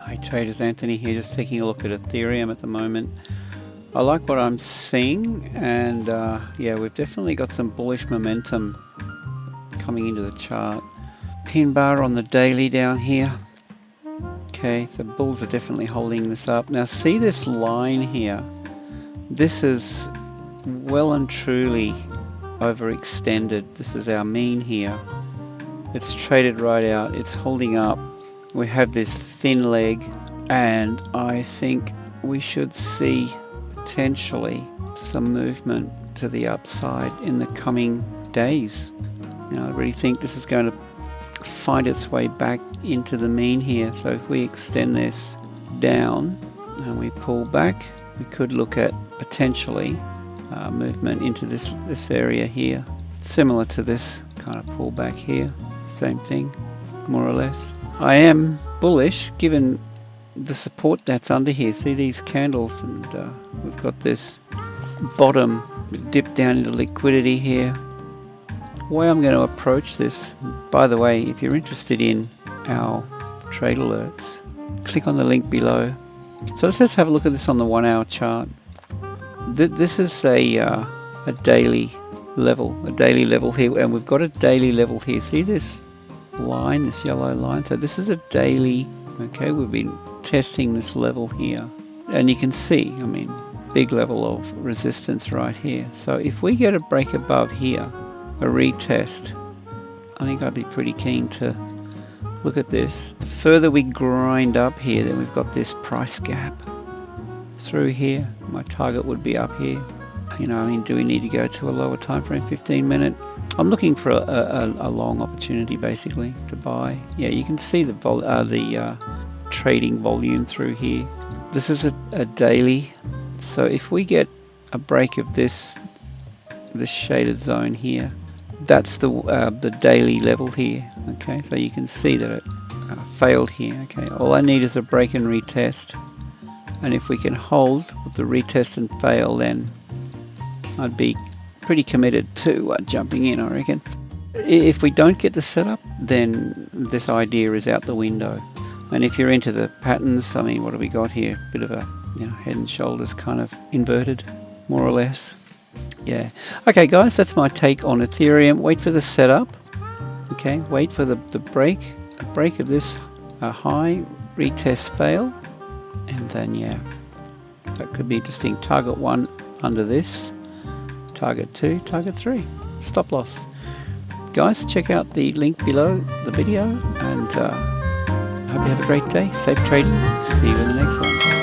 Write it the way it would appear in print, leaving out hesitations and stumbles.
Hi traders, Anthony here, just taking a look at Ethereum at the moment. I like what I'm seeing, and yeah, we've definitely got some bullish momentum coming into the chart. Pin bar on the daily down here. Okay, so bulls are definitely holding this up. Now see this line here. This is well and truly overextended. This is our mean here. It's traded right out. It's holding up. We have this thin leg, and I think we should see potentially some movement to the upside in the coming days. You know, I really think this is going to find its way back into the mean here. So if we extend this down and we pull back, we could look at potentially movement into this area here, similar to this kind of pullback here. Same thing, more or less. I am bullish given the support that's under here. See these candles, and we've got this bottom dip down into liquidity here. The way I'm going to approach this, by the way, if you're interested in our trade alerts, click on the link below. So let's just have a look at this on the 1 hour chart. This is a daily level here, and we've got a daily level here. See this line, this yellow line? So this is a daily. Okay, we've been testing this level here, and you can see, I mean, big level of resistance right here. So if we get a break above here, a retest, I think I'd be pretty keen to look at this. The further we grind up here, then we've got this price gap through here. My target would be up here. You know, I mean, do we need to go to a lower time frame, 15-minute? I'm looking for a long opportunity, basically, to buy. Yeah, you can see the trading volume through here. This is a daily. So if we get a break of this shaded zone here, that's the daily level here. Okay, so you can see that it failed here. Okay, all I need is a break and retest, and if we can hold with the retest and fail, then I'd be pretty committed to jumping in, I reckon. If we don't get the setup, then this idea is out the window. And if you're into the patterns, I mean, what have we got here? Bit of a, you know, head and shoulders kind of inverted, more or less. Yeah. Okay, guys, that's my take on Ethereum. Wait for the setup. Okay, wait for the break of this high, retest, fail, and then yeah, that could be interesting. Target 1 under this. Target 2, target 3, stop loss. Guys, check out the link below the video, and I hope you have a great day. Safe trading. See you in the next one.